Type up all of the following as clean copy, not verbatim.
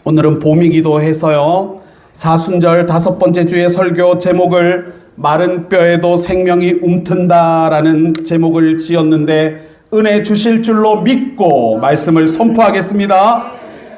오늘은 봄이기도 해서요. 사순절 5번째 주의 설교 제목을 마른 뼈에도 생명이 움튼다라는 제목을 지었는데 은혜 주실 줄로 믿고 말씀을 선포하겠습니다.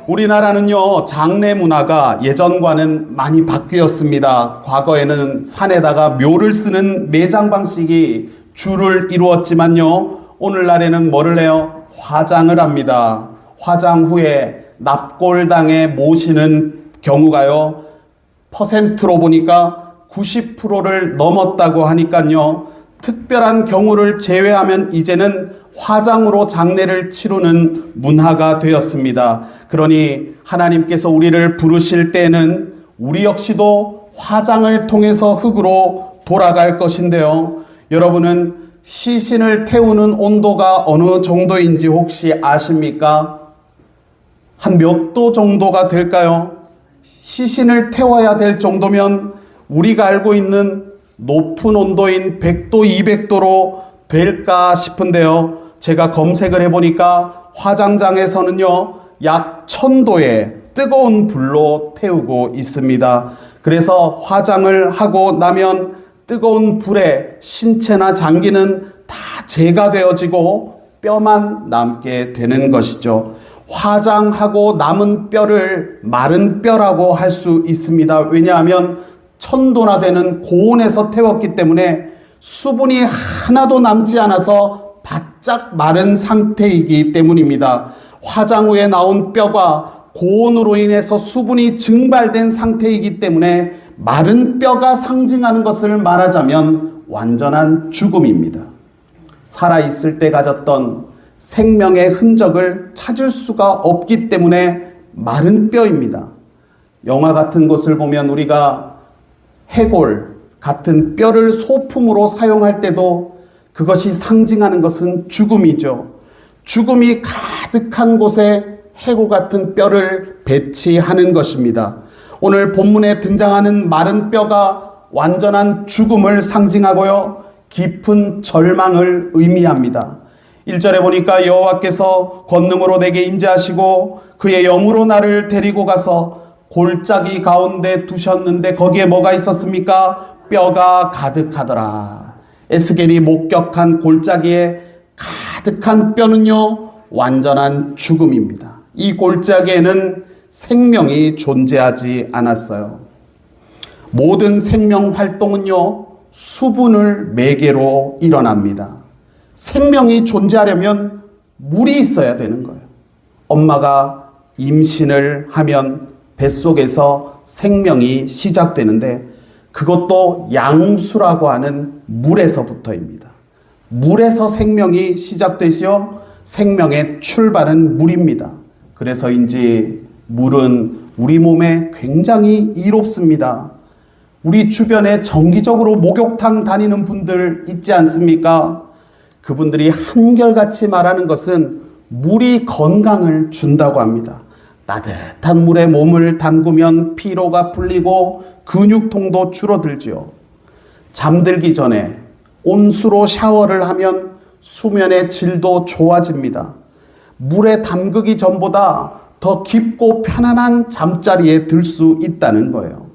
우리나라는요, 장례 문화가 예전과는 많이 바뀌었습니다. 과거에는 산에다가 묘를 쓰는 매장 방식이 주를 이루었지만요, 오늘날에는 뭐를 해요? 화장을 합니다. 화장 후에 납골당에 모시는 경우가요, 퍼센트로 보니까 90%를 넘었다고 하니까요, 특별한 경우를 제외하면 이제는 화장으로 장례를 치르는 문화가 되었습니다. 그러니 하나님께서 우리를 부르실 때는 우리 역시도 화장을 통해서 흙으로 돌아갈 것인데요. 여러분은 시신을 태우는 온도가 어느 정도인지 혹시 아십니까? 한 몇 도 정도가 될까요? 시신을 태워야 될 정도면 우리가 알고 있는 높은 온도인 100도, 200도로 될까 싶은데요. 제가 검색을 해보니까 화장장에서는요, 약 1000도의 뜨거운 불로 태우고 있습니다. 그래서 화장을 하고 나면 뜨거운 불에 신체나 장기는 다 제거되어지고 뼈만 남게 되는 것이죠. 화장하고 남은 뼈를 마른 뼈라고 할 수 있습니다. 왜냐하면 1000도나 되는 고온에서 태웠기 때문에 수분이 하나도 남지 않아서 바짝 마른 상태이기 때문입니다. 화장 후에 나온 뼈가 고온으로 인해서 수분이 증발된 상태이기 때문에 마른 뼈가 상징하는 것을 말하자면 완전한 죽음입니다. 살아있을 때 가졌던 생명의 흔적을 찾을 수가 없기 때문에 마른 뼈입니다. 영화 같은 것을 보면 우리가 해골 같은 뼈를 소품으로 사용할 때도 그것이 상징하는 것은 죽음이죠. 죽음이 가득한 곳에 해골 같은 뼈를 배치하는 것입니다. 오늘 본문에 등장하는 마른 뼈가 완전한 죽음을 상징하고요, 깊은 절망을 의미합니다. 1절에 보니까 여호와께서 권능으로 내게 임재하시고 그의 영으로 나를 데리고 가서 골짜기 가운데 두셨는데 거기에 뭐가 있었습니까? 뼈가 가득하더라. 에스겔이 목격한 골짜기에 가득한 뼈는요, 완전한 죽음입니다. 이 골짜기에는 생명이 존재하지 않았어요. 모든 생명 활동은요, 수분을 매개로 일어납니다. 생명이 존재하려면 물이 있어야 되는 거예요. 엄마가 임신을 하면 뱃속에서 생명이 시작되는데 그것도 양수라고 하는 물에서부터입니다. 물에서 생명이 시작되시어 생명의 출발은 물입니다. 그래서인지 물은 우리 몸에 굉장히 이롭습니다. 우리 주변에 정기적으로 목욕탕 다니는 분들 있지 않습니까? 그분들이 한결같이 말하는 것은 물이 건강을 준다고 합니다. 따뜻한 물에 몸을 담그면 피로가 풀리고 근육통도 줄어들지요. 잠들기 전에 온수로 샤워를 하면 수면의 질도 좋아집니다. 물에 담그기 전보다 더 깊고 편안한 잠자리에 들 수 있다는 거예요.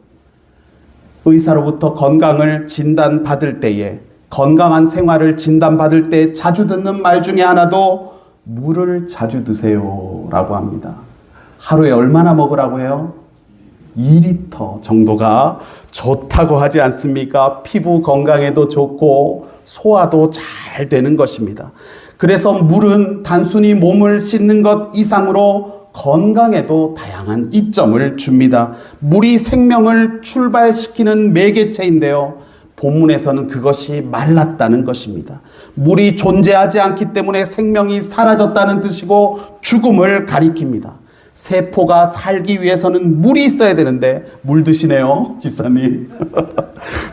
의사로부터 건강을 진단받을 때에, 건강한 생활을 진단받을 때 자주 듣는 말 중에 하나도 물을 자주 드세요 라고 합니다. 하루에 얼마나 먹으라고 해요? 2리터 정도가 좋다고 하지 않습니까? 피부 건강에도 좋고 소화도 잘 되는 것입니다. 그래서 물은 단순히 몸을 씻는 것 이상으로 건강에도 다양한 이점을 줍니다. 물이 생명을 출발시키는 매개체인데요, 본문에서는 그것이 말랐다는 것입니다. 물이 존재하지 않기 때문에 생명이 사라졌다는 뜻이고 죽음을 가리킵니다. 세포가 살기 위해서는 물이 있어야 되는데 물 드시네요, 집사님.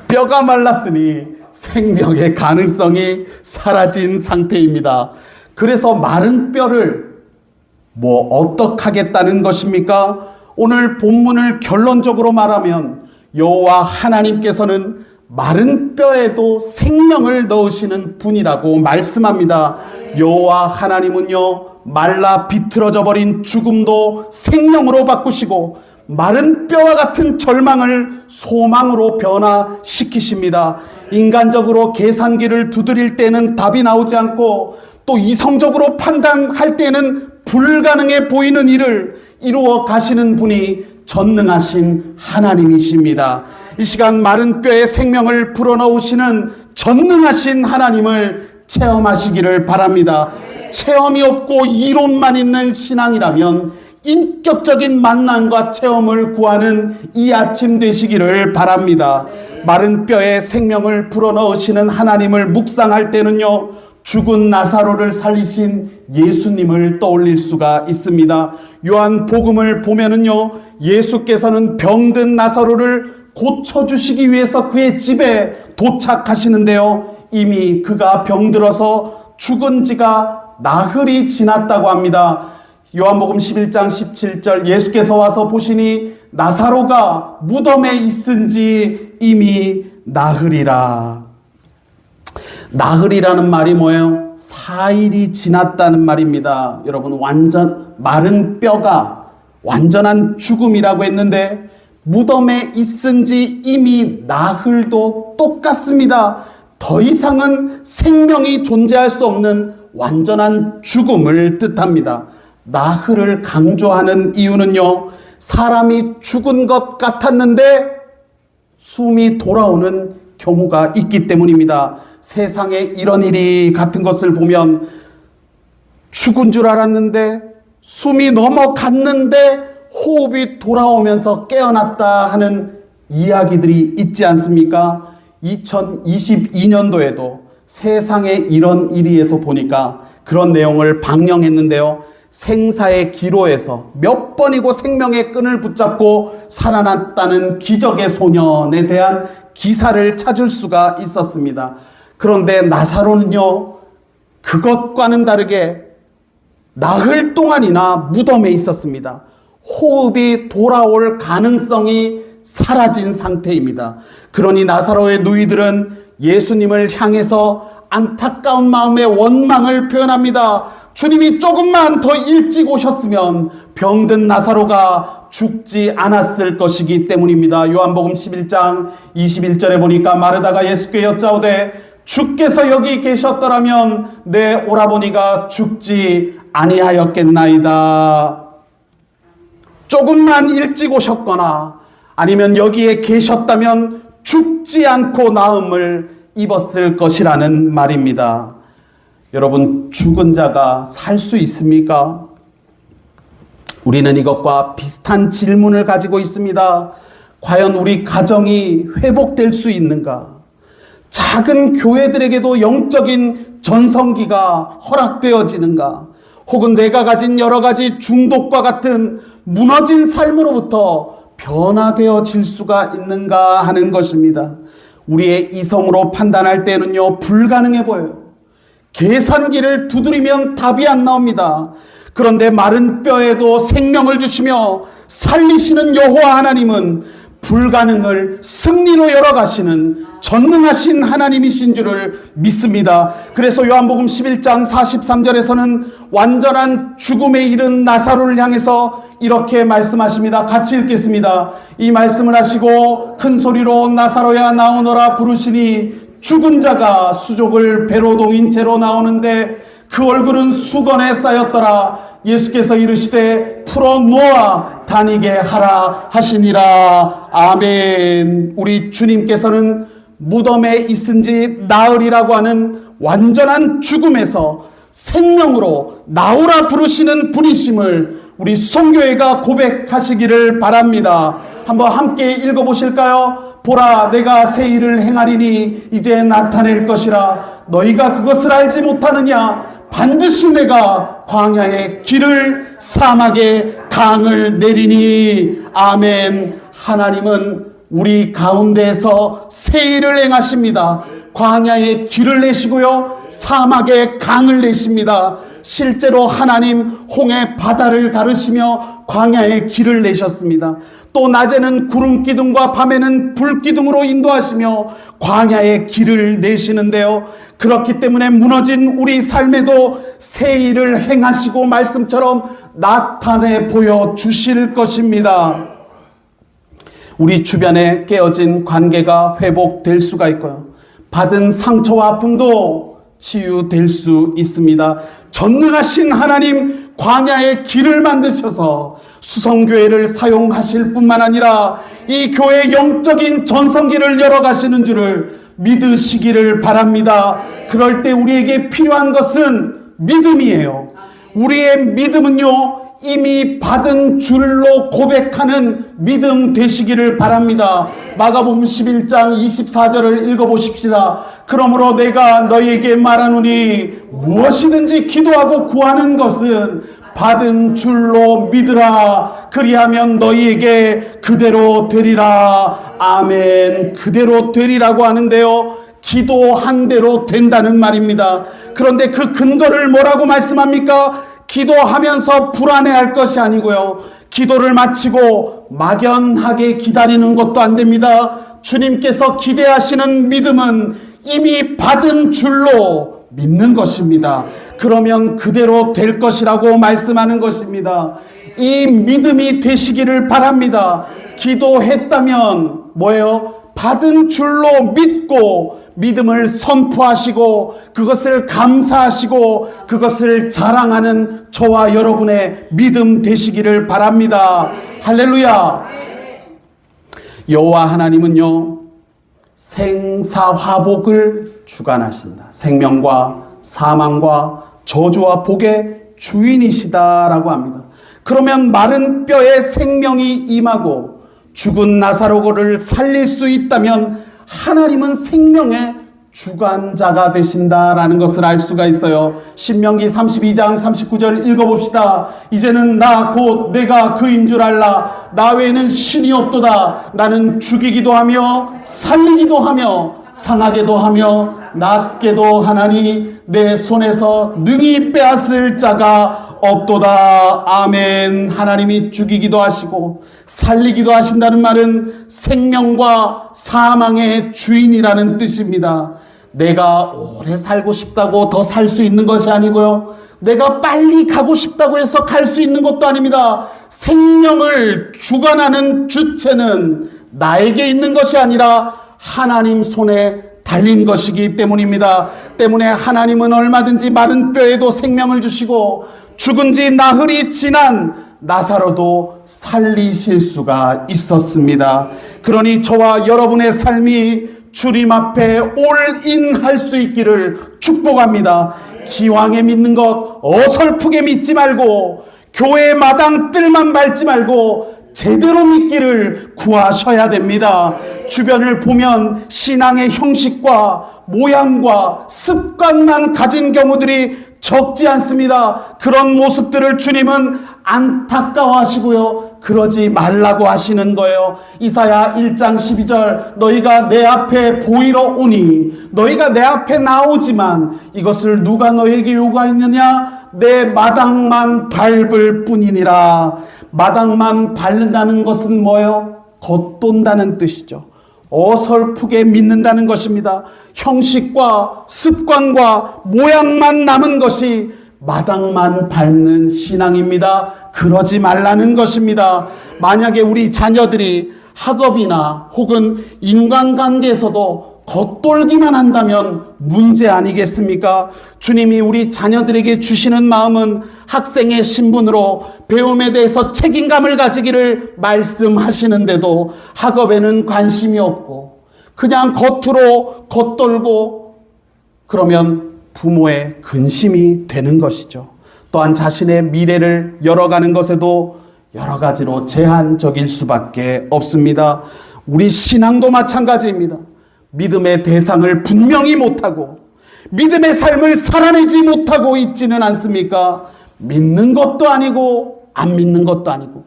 뼈가 말랐으니 생명의 가능성이 사라진 상태입니다. 그래서 마른 뼈를 어떻게 하겠다는 것입니까? 오늘 본문을 결론적으로 말하면 여호와 하나님께서는 마른 뼈에도 생명을 넣으시는 분이라고 말씀합니다. 여호와 하나님은요, 말라 비틀어져 버린 죽음도 생명으로 바꾸시고 마른 뼈와 같은 절망을 소망으로 변화시키십니다. 인간적으로 계산기를 두드릴 때는 답이 나오지 않고 또 이성적으로 판단할 때는 불가능해 보이는 일을 이루어 가시는 분이 전능하신 하나님이십니다. 이 시간 마른 뼈에 생명을 불어넣으시는 전능하신 하나님을 체험하시기를 바랍니다. 체험이 없고 이론만 있는 신앙이라면 인격적인 만남과 체험을 구하는 이 아침 되시기를 바랍니다. 마른 뼈에 생명을 불어넣으시는 하나님을 묵상할 때는요, 죽은 나사로를 살리신 예수님을 떠올릴 수가 있습니다. 요한복음을 보면은요, 예수께서는 병든 나사로를 고쳐주시기 위해서 그의 집에 도착하시는데요, 이미 그가 병들어서 죽은 지가 나흘이 지났다고 합니다. 요한복음 11장 17절, 예수께서 와서 보시니 나사로가 무덤에 있은지 이미 나흘이라. 나흘이라는 말이 뭐예요? 4일이 지났다는 말입니다. 여러분, 완전 마른 뼈가 완전한 죽음이라고 했는데 무덤에 있은지 이미 나흘도 똑같습니다. 더 이상은 생명이 존재할 수 없는 완전한 죽음을 뜻합니다. 나흘을 강조하는 이유는요, 사람이 죽은 것 같았는데 숨이 돌아오는 경우가 있기 때문입니다. 세상에 이런 일이 같은 것을 보면 죽은 줄 알았는데 숨이 넘어갔는데 호흡이 돌아오면서 깨어났다 하는 이야기들이 있지 않습니까? 2022년도에도 세상에 이런 일이에서 보니까 그런 내용을 방영했는데요. 생사의 기로에서 몇 번이고 생명의 끈을 붙잡고 살아났다는 기적의 소년에 대한 기사를 찾을 수가 있었습니다. 그런데 나사로는요, 그것과는 다르게 나흘 동안이나 무덤에 있었습니다. 호흡이 돌아올 가능성이 사라진 상태입니다. 그러니 나사로의 누이들은 예수님을 향해서 안타까운 마음의 원망을 표현합니다. 주님이 조금만 더 일찍 오셨으면 병든 나사로가 죽지 않았을 것이기 때문입니다. 요한복음 11장 21절에 보니까 마르다가 예수께 여짜오되 주께서 여기 계셨더라면 내 오라버니가 죽지 아니하였겠나이다. 조금만 일찍 오셨거나 아니면 여기에 계셨다면 죽지 않고 나음을 입었을 것이라는 말입니다. 여러분, 죽은 자가 살 수 있습니까? 우리는 이것과 비슷한 질문을 가지고 있습니다. 과연 우리 가정이 회복될 수 있는가? 작은 교회들에게도 영적인 전성기가 허락되어지는가? 혹은 내가 가진 여러 가지 중독과 같은 무너진 삶으로부터 변화되어질 수가 있는가 하는 것입니다. 우리의 이성으로 판단할 때는요, 불가능해 보여요. 계산기를 두드리면 답이 안 나옵니다. 그런데 마른 뼈에도 생명을 주시며 살리시는 여호와 하나님은 불가능을 승리로 열어가시는 전능하신 하나님이신 줄을 믿습니다. 그래서 요한복음 11장 43절에서는 완전한 죽음에 이른 나사로를 향해서 이렇게 말씀하십니다. 같이 읽겠습니다. 이 말씀을 하시고 큰 소리로 나사로야 나오너라 부르시니 죽은 자가 수족을 배로 놓인 채로 나오는데 그 얼굴은 수건에 쌓였더라. 예수께서 이르시되 풀어놓아 다니게 하라 하시니라. 아멘. 우리 주님께서는 무덤에 있은지 나으리라고 하는 완전한 죽음에서 생명으로 나오라 부르시는 분이심을 우리 수송교회가 고백하시기를 바랍니다. 한번 함께 읽어보실까요? 보라, 내가 새 일을 행하리니 이제 나타낼 것이라. 너희가 그것을 알지 못하느냐? 반드시 내가 광야에 길을, 사막에 강을 내리니. 아멘. 하나님은 우리 가운데에서 새 일을 행하십니다. 광야에 길을 내시고요, 사막에 강을 내십니다. 실제로 하나님 홍해 바다를 가르시며 광야에 길을 내셨습니다. 또 낮에는 구름 기둥과 밤에는 불 기둥으로 인도하시며 광야에 길을 내시는데요, 그렇기 때문에 무너진 우리 삶에도 새 일을 행하시고 말씀처럼 나타내 보여주실 것입니다. 우리 주변에 깨어진 관계가 회복될 수가 있고요, 받은 상처와 아픔도 치유될 수 있습니다. 전능하신 하나님 광야의 길을 만드셔서 수성교회를 사용하실 뿐만 아니라 이 교회의 영적인 전성기를 열어가시는 줄을 믿으시기를 바랍니다. 그럴 때 우리에게 필요한 것은 믿음이에요. 우리의 믿음은요, 이미 받은 줄로 고백하는 믿음 되시기를 바랍니다. 마가복음 11장 24절을 읽어보십시다. 그러므로 내가 너희에게 말하노니 무엇이든지 기도하고 구하는 것은 받은 줄로 믿으라. 그리하면 너희에게 그대로 되리라. 아멘. 그대로 되리라고 하는데요, 기도한 대로 된다는 말입니다. 그런데 그 근거를 뭐라고 말씀합니까? 기도하면서 불안해할 것이 아니고요, 기도를 마치고 막연하게 기다리는 것도 안 됩니다. 주님께서 기대하시는 믿음은 이미 받은 줄로 믿는 것입니다. 그러면 그대로 될 것이라고 말씀하는 것입니다. 이 믿음이 되시기를 바랍니다. 기도했다면 뭐예요? 받은 줄로 믿고 믿음을 선포하시고 그것을 감사하시고 그것을 자랑하는 저와 여러분의 믿음 되시기를 바랍니다. 할렐루야. 여호와 하나님은요, 생사화복을 주관하신다. 생명과 사망과 저주와 복의 주인이시다라고 합니다. 그러면 마른 뼈에 생명이 임하고 죽은 나사로를 살릴 수 있다면 하나님은 생명의 주관자가 되신다라는 것을 알 수가 있어요. 신명기 32장 39절 읽어봅시다. 이제는 나 곧 내가 그인 줄 알라. 나 외에는 신이 없도다. 나는 죽이기도 하며 살리기도 하며 상하게도 하며 낫게도 하나니 내 손에서 능히 빼앗을 자가 없도다. 아멘. 하나님이 죽이기도 하시고 살리기도 하신다는 말은 생명과 사망의 주인이라는 뜻입니다. 내가 오래 살고 싶다고 더 살 수 있는 것이 아니고요, 내가 빨리 가고 싶다고 해서 갈 수 있는 것도 아닙니다. 생명을 주관하는 주체는 나에게 있는 것이 아니라 하나님 손에 달린 것이기 때문입니다. 때문에 하나님은 얼마든지 마른 뼈에도 생명을 주시고 죽은 지 나흘이 지난 나사로도 살리실 수가 있었습니다. 그러니 저와 여러분의 삶이 주님 앞에 올인할 수 있기를 축복합니다. 기왕에 믿는 것 어설프게 믿지 말고 교회 마당 뜰만 밟지 말고 제대로 믿기를 구하셔야 됩니다. 주변을 보면 신앙의 형식과 모양과 습관만 가진 경우들이 적지 않습니다. 그런 모습들을 주님은 안타까워하시고요, 그러지 말라고 하시는 거예요. 이사야 1장 12절 너희가 내 앞에 보이러 오니 너희가 내 앞에 나오지만 이것을 누가 너희에게 요구하였느냐? 내 마당만 밟을 뿐이니라. 마당만 밟는다는 것은 뭐예요? 겉돈다는 뜻이죠. 어설프게 믿는다는 것입니다. 형식과 습관과 모양만 남은 것이 마당만 밟는 신앙입니다. 그러지 말라는 것입니다. 만약에 우리 자녀들이 학업이나 혹은 인간관계에서도 겉돌기만 한다면 문제 아니겠습니까? 주님이 우리 자녀들에게 주시는 마음은 학생의 신분으로 배움에 대해서 책임감을 가지기를 말씀하시는데도 학업에는 관심이 없고 그냥 겉으로 겉돌고 그러면 부모의 근심이 되는 것이죠. 또한 자신의 미래를 열어가는 것에도 여러 가지로 제한적일 수밖에 없습니다. 우리 신앙도 마찬가지입니다. 믿음의 대상을 분명히 못하고 믿음의 삶을 살아내지 못하고 있지는 않습니까? 믿는 것도 아니고 안 믿는 것도 아니고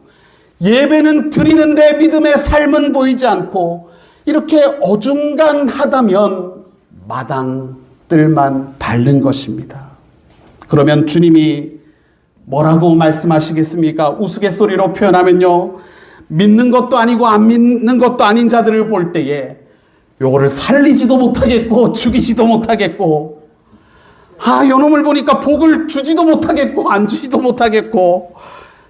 예배는 드리는데 믿음의 삶은 보이지 않고 이렇게 어중간하다면 마당뜰만 밟는 것입니다. 그러면 주님이 뭐라고 말씀하시겠습니까? 우스갯소리로 표현하면요, 믿는 것도 아니고 안 믿는 것도 아닌 자들을 볼 때에 요거를 살리지도 못하겠고 죽이지도 못하겠고, 요놈을 보니까 복을 주지도 못하겠고 안 주지도 못하겠고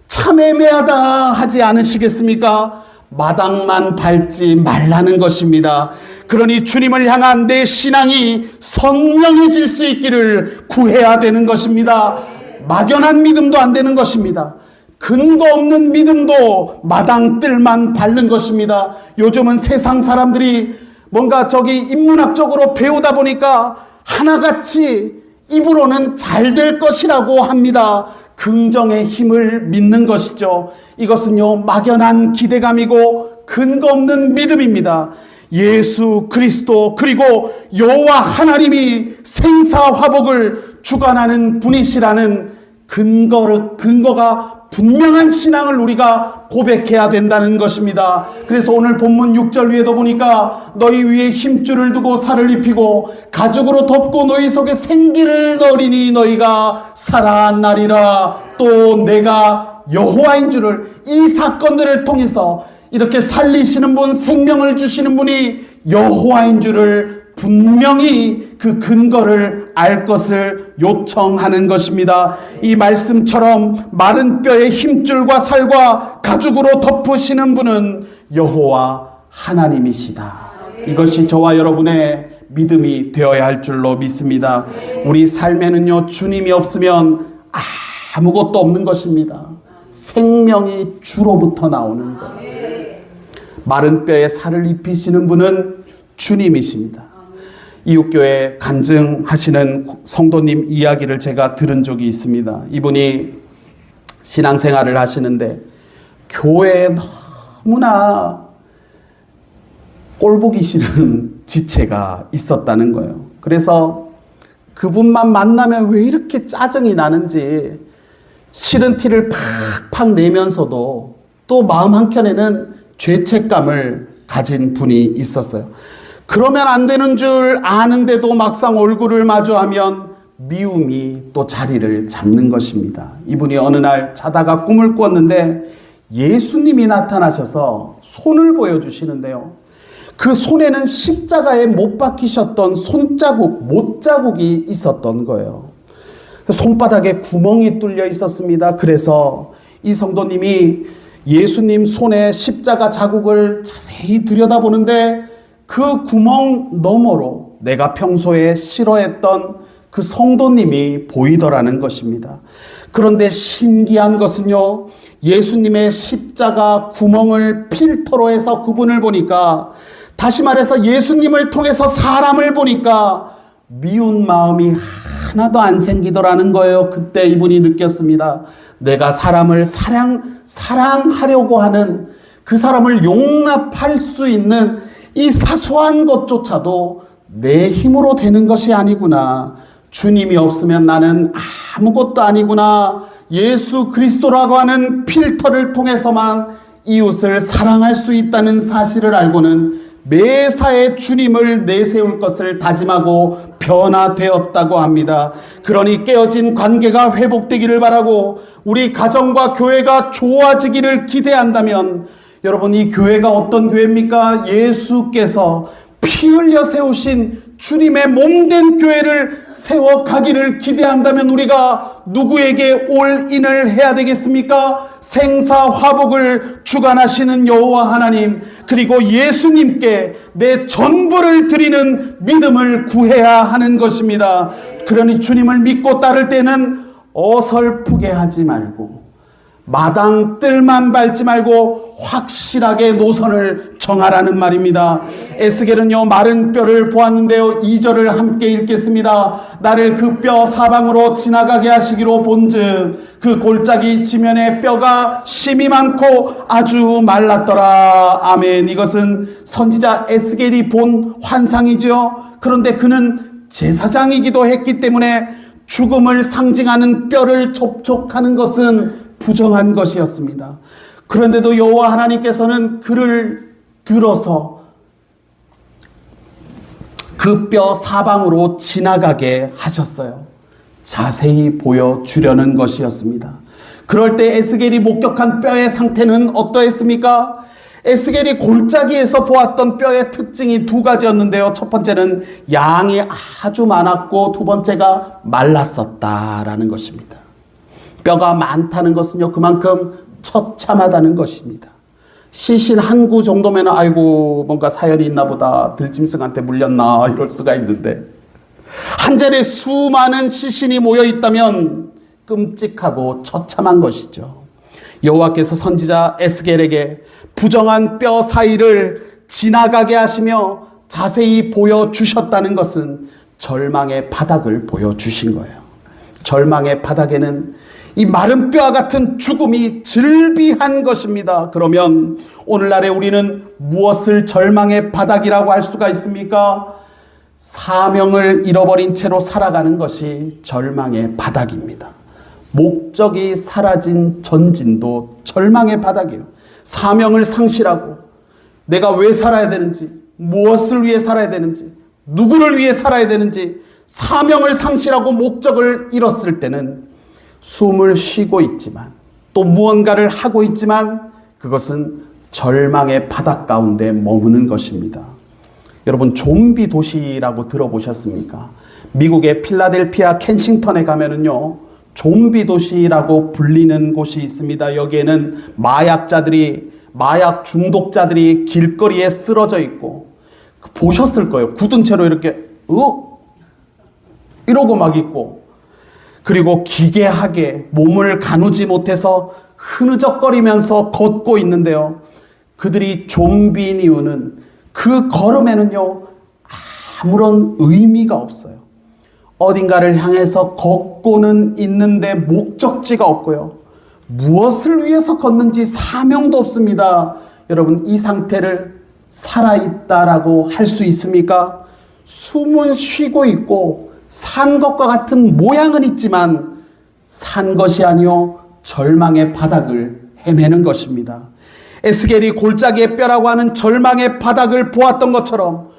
참 애매하다 하지 않으시겠습니까? 마당만 밟지 말라는 것입니다. 그러니 주님을 향한 내 신앙이 선명해질 수 있기를 구해야 되는 것입니다. 막연한 믿음도 안 되는 것입니다. 근거 없는 믿음도 마당뜰만 밟는 것입니다. 요즘은 세상 사람들이 뭔가 인문학적으로 배우다 보니까 하나같이 입으로는 잘 될 것이라고 합니다. 긍정의 힘을 믿는 것이죠. 이것은요, 막연한 기대감이고 근거 없는 믿음입니다. 예수 그리스도 그리고 여호와 하나님이 생사화복을 주관하는 분이시라는 근거가 분명한 신앙을 우리가 고백해야 된다는 것입니다. 그래서 오늘 본문 6절 위에도 보니까 너희 위에 힘줄을 두고 살을 입히고 가죽으로 덮고 너희 속에 생기를 넣으리니 너희가 살아나리라. 또 내가 여호와인 줄을, 이 사건들을 통해서 이렇게 살리시는 분, 생명을 주시는 분이 여호와인 줄을 분명히 그 근거를 알 것을 요청하는 것입니다. 이 말씀처럼 마른 뼈에 힘줄과 살과 가죽으로 덮으시는 분은 여호와 하나님이시다. 이것이 저와 여러분의 믿음이 되어야 할 줄로 믿습니다. 우리 삶에는요, 주님이 없으면 아무것도 없는 것입니다. 생명이 주로부터 나오는 거예요. 마른 뼈에 살을 입히시는 분은 주님이십니다. 이웃교회 간증하시는 성도님 이야기를 제가 들은 적이 있습니다. 이분이 신앙생활을 하시는데 교회에 너무나 꼴보기 싫은 지체가 있었다는 거예요. 그래서 그분만 만나면 왜 이렇게 짜증이 나는지 싫은 티를 팍팍 내면서도 또 마음 한켠에는 죄책감을 가진 분이 있었어요. 그러면 안 되는 줄 아는데도 막상 얼굴을 마주하면 미움이 또 자리를 잡는 것입니다. 이분이 어느 날 자다가 꿈을 꿨는데 예수님이 나타나셔서 손을 보여주시는데요. 그 손에는 십자가에 못 박히셨던 못자국이 있었던 거예요. 손바닥에 구멍이 뚫려 있었습니다. 그래서 이 성도님이 예수님 손에 십자가 자국을 자세히 들여다보는데 그 구멍 너머로 내가 평소에 싫어했던 그 성도님이 보이더라는 것입니다. 그런데 신기한 것은요, 예수님의 십자가 구멍을 필터로 해서 그분을 보니까, 다시 말해서 예수님을 통해서 사람을 보니까 미운 마음이 하나도 안 생기더라는 거예요. 그때 이분이 느꼈습니다. 내가 사람을 사랑하려고 하는, 그 사람을 용납할 수 있는 이 사소한 것조차도 내 힘으로 되는 것이 아니구나. 주님이 없으면 나는 아무것도 아니구나. 예수 그리스도라고 하는 필터를 통해서만 이웃을 사랑할 수 있다는 사실을 알고는 매사에 주님을 내세울 것을 다짐하고 변화되었다고 합니다. 그러니 깨어진 관계가 회복되기를 바라고 우리 가정과 교회가 좋아지기를 기대한다면, 여러분, 이 교회가 어떤 교회입니까? 예수께서 피 흘려 세우신 주님의 몸된 교회를 세워가기를 기대한다면 우리가 누구에게 올인을 해야 되겠습니까? 생사화복을 주관하시는 여호와 하나님, 그리고 예수님께 내 전부를 드리는 믿음을 구해야 하는 것입니다. 그러니 주님을 믿고 따를 때는 어설프게 하지 말고, 마당 뜰만 밟지 말고 확실하게 노선을 정하라는 말입니다. 에스겔은요, 마른 뼈를 보았는데요, 2절을 함께 읽겠습니다. 나를 그 뼈 사방으로 지나가게 하시기로 본즉 그 골짜기 지면에 뼈가 심이 많고 아주 말랐더라. 아멘. 이것은 선지자 에스겔이 본 환상이죠. 그런데 그는 제사장이기도 했기 때문에 죽음을 상징하는 뼈를 접촉하는 것은 부정한 것이었습니다. 그런데도 여호와 하나님께서는 그를 들어서 그 그 뼈 사방으로 지나가게 하셨어요. 자세히 보여주려는 것이었습니다. 그럴 때 에스겔이 목격한 뼈의 상태는 어떠했습니까? 에스겔이 골짜기에서 보았던 뼈의 특징이 두 가지였는데요. 첫 번째는 양이 아주 많았고 두 번째가 말랐었다라는 것입니다. 뼈가 많다는 것은요, 그만큼 처참하다는 것입니다. 시신 한 구 정도면 아이고 뭔가 사연이 있나 보다, 들짐승한테 물렸나 이럴 수가 있는데, 한 자리에 수많은 시신이 모여 있다면 끔찍하고 처참한 것이죠. 여호와께서 선지자 에스겔에게 부정한 뼈 사이를 지나가게 하시며 자세히 보여주셨다는 것은 절망의 바닥을 보여주신 거예요. 절망의 바닥에는 이 마른 뼈와 같은 죽음이 즐비한 것입니다. 그러면 오늘날에 우리는 무엇을 절망의 바닥이라고 할 수가 있습니까? 사명을 잃어버린 채로 살아가는 것이 절망의 바닥입니다. 목적이 사라진 전진도 절망의 바닥이에요. 사명을 상실하고 내가 왜 살아야 되는지, 무엇을 위해 살아야 되는지, 누구를 위해 살아야 되는지 사명을 상실하고 목적을 잃었을 때는 숨을 쉬고 있지만 또 무언가를 하고 있지만 그것은 절망의 바닥 가운데 머무는 것입니다. 여러분, 좀비 도시라고 들어보셨습니까? 미국의 필라델피아 켄싱턴에 가면은요, 좀비 도시라고 불리는 곳이 있습니다. 여기에는 마약 중독자들이 길거리에 쓰러져 있고, 보셨을 거예요. 굳은 채로 이렇게 이러고 막 있고, 그리고 기괴하게 몸을 가누지 못해서 흐느적거리면서 걷고 있는데요. 그들이 좀비인 이유는 그 걸음에는요, 아무런 의미가 없어요. 어딘가를 향해서 걷고는 있는데 목적지가 없고요. 무엇을 위해서 걷는지 사명도 없습니다. 여러분, 이 상태를 살아있다라고 할 수 있습니까? 숨은 쉬고 있고 산 것과 같은 모양은 있지만 산 것이 아니요 절망의 바닥을 헤매는 것입니다. 에스겔이 골짜기의 뼈라고 하는 절망의 바닥을 보았던 것처럼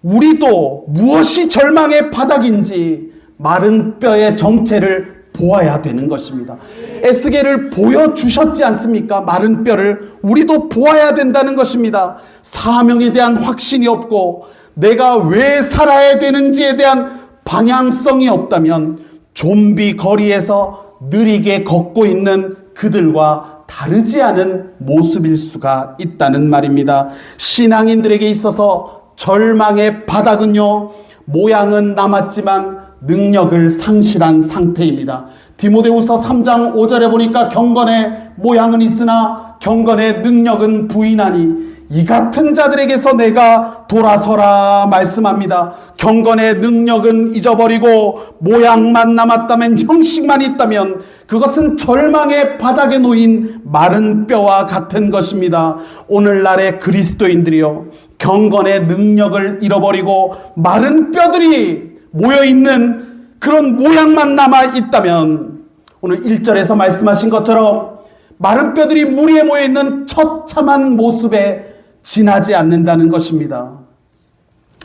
우리도 무엇이 절망의 바닥인지 마른 뼈의 정체를 보아야 되는 것입니다. 에스겔을 보여주셨지 않습니까? 마른 뼈를 우리도 보아야 된다는 것입니다. 사명에 대한 확신이 없고 내가 왜 살아야 되는지에 대한 방향성이 없다면 좀비 거리에서 느리게 걷고 있는 그들과 다르지 않은 모습일 수가 있다는 말입니다. 신앙인들에게 있어서 절망의 바닥은요, 모양은 남았지만 능력을 상실한 상태입니다. 디모데후서 3장 5절에 보니까 경건의 모양은 있으나 경건의 능력은 부인하니 이 같은 자들에게서 내가 돌아서라 말씀합니다. 경건의 능력은 잊어버리고 모양만 남았다면, 형식만 있다면 그것은 절망의 바닥에 놓인 마른 뼈와 같은 것입니다. 오늘날의 그리스도인들이요, 경건의 능력을 잃어버리고 마른 뼈들이 모여있는 그런 모양만 남아있다면 오늘 1절에서 말씀하신 것처럼 마른 뼈들이 무리에 모여있는 처참한 모습에 지나지 않는다는 것입니다.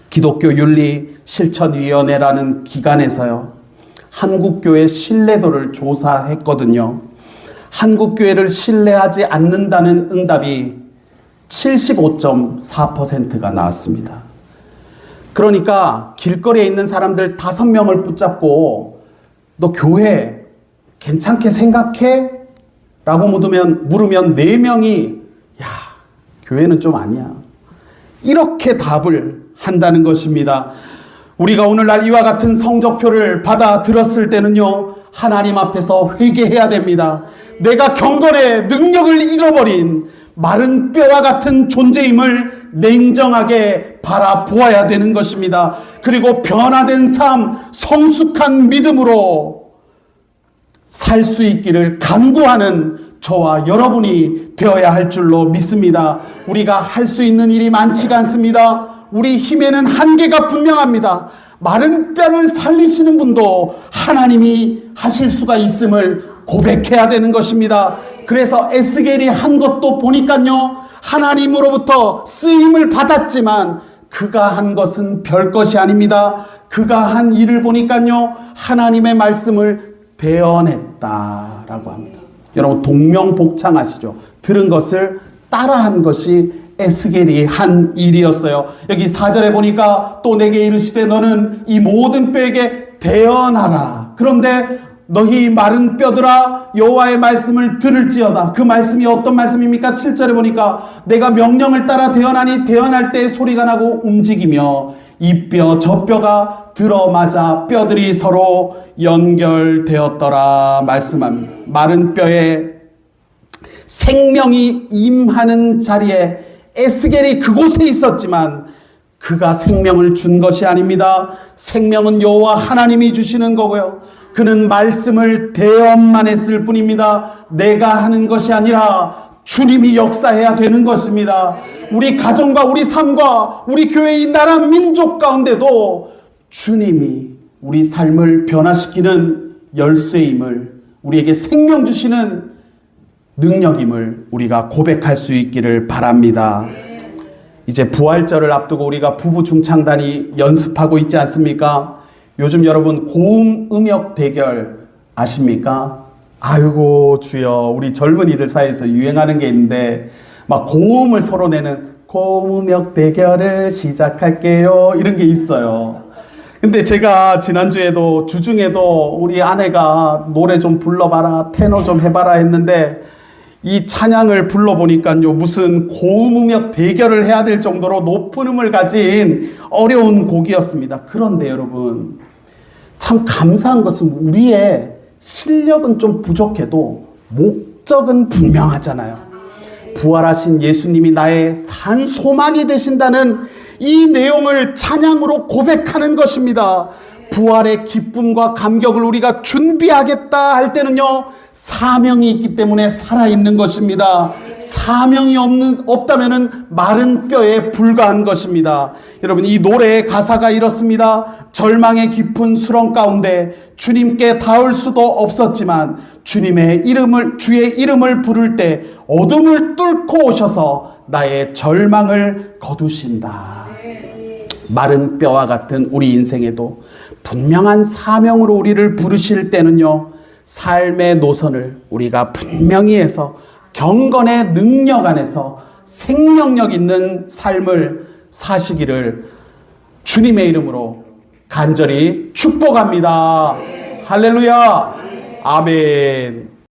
기독교 윤리 실천위원회라는 기관에서요, 한국교회 신뢰도를 조사했거든요. 한국교회를 신뢰하지 않는다는 응답이 75.4%가 나왔습니다. 그러니까 길거리에 있는 사람들 5명을 붙잡고 너 교회 괜찮게 생각해? 라고 물으면 4명이 야, 교회는 좀 아니야, 이렇게 답을 한다는 것입니다. 우리가 오늘날 이와 같은 성적표를 받아 들었을 때는요, 하나님 앞에서 회개해야 됩니다. 내가 경건의 능력을 잃어버린 마른 뼈와 같은 존재임을 냉정하게 바라보아야 되는 것입니다. 그리고 변화된 삶, 성숙한 믿음으로 살 수 있기를 간구하는 저와 여러분이 되어야 할 줄로 믿습니다. 우리가 할 수 있는 일이 많지가 않습니다. 우리 힘에는 한계가 분명합니다. 마른 뼈를 살리시는 분도 하나님이 하실 수가 있음을 고백해야 되는 것입니다. 그래서 에스겔이 한 것도 보니까요, 하나님으로부터 쓰임을 받았지만 그가 한 것은 별것이 아닙니다. 그가 한 일을 보니까요, 하나님의 말씀을 대언했다라고 합니다. 여러분, 동명복창하시죠? 들은 것을 따라한 것이 에스겔이 한 일이었어요. 여기 4절에 보니까 또 내게 이르시되 너는 이 모든 뼈에게 대언하라. 그런데 너희 마른 뼈들아 여호와의 말씀을 들을지어다. 그 말씀이 어떤 말씀입니까? 7절에 보니까 내가 명령을 따라 대언하니 대언할 때 소리가 나고 움직이며 이 뼈 저 뼈가 들어맞아 뼈들이 서로 연결되었더라 말씀합니다. 마른 뼈에 생명이 임하는 자리에 에스겔이 그곳에 있었지만 그가 생명을 준 것이 아닙니다. 생명은 여호와 하나님이 주시는 거고요. 그는 말씀을 대언만 했을 뿐입니다. 내가 하는 것이 아니라 주님이 역사해야 되는 것입니다. 우리 가정과 우리 삶과 우리 교회의 나라 민족 가운데도 주님이 우리 삶을 변화시키는 열쇠임을, 우리에게 생명 주시는 능력임을 우리가 고백할 수 있기를 바랍니다. 이제 부활절을 앞두고 우리가 부부 중창단이 연습하고 있지 않습니까? 요즘 여러분 고음 음역 대결 아십니까? 아이고 주여, 우리 젊은이들 사이에서 유행하는 게 있는데 막 고음을 서로 내는 고음 음역 대결을 시작할게요 이런 게 있어요. 근데 제가 지난주에도 주중에도 우리 아내가 노래 좀 불러봐라, 테너 좀 해봐라 했는데 이 찬양을 불러보니까요, 무슨 고음 음역 대결을 해야 될 정도로 높은 음을 가진 어려운 곡이었습니다. 그런데 여러분, 참 감사한 것은 우리의 실력은 좀 부족해도 목적은 분명하잖아요. 부활하신 예수님이 나의 산 소망이 되신다는 이 내용을 찬양으로 고백하는 것입니다. 부활의 기쁨과 감격을 우리가 준비하겠다 할 때는요, 사명이 있기 때문에 살아있는 것입니다. 사명이 없다면은 마른 뼈에 불과한 것입니다. 여러분, 이 노래의 가사가 이렇습니다. 절망의 깊은 수렁 가운데 주님께 닿을 수도 없었지만 주의 이름을 부를 때 어둠을 뚫고 오셔서 나의 절망을 거두신다. 마른 뼈와 같은 우리 인생에도 분명한 사명으로 우리를 부르실 때는요, 삶의 노선을 우리가 분명히 해서 경건의 능력 안에서 생명력 있는 삶을 사시기를 주님의 이름으로 간절히 축복합니다. 할렐루야. 아멘.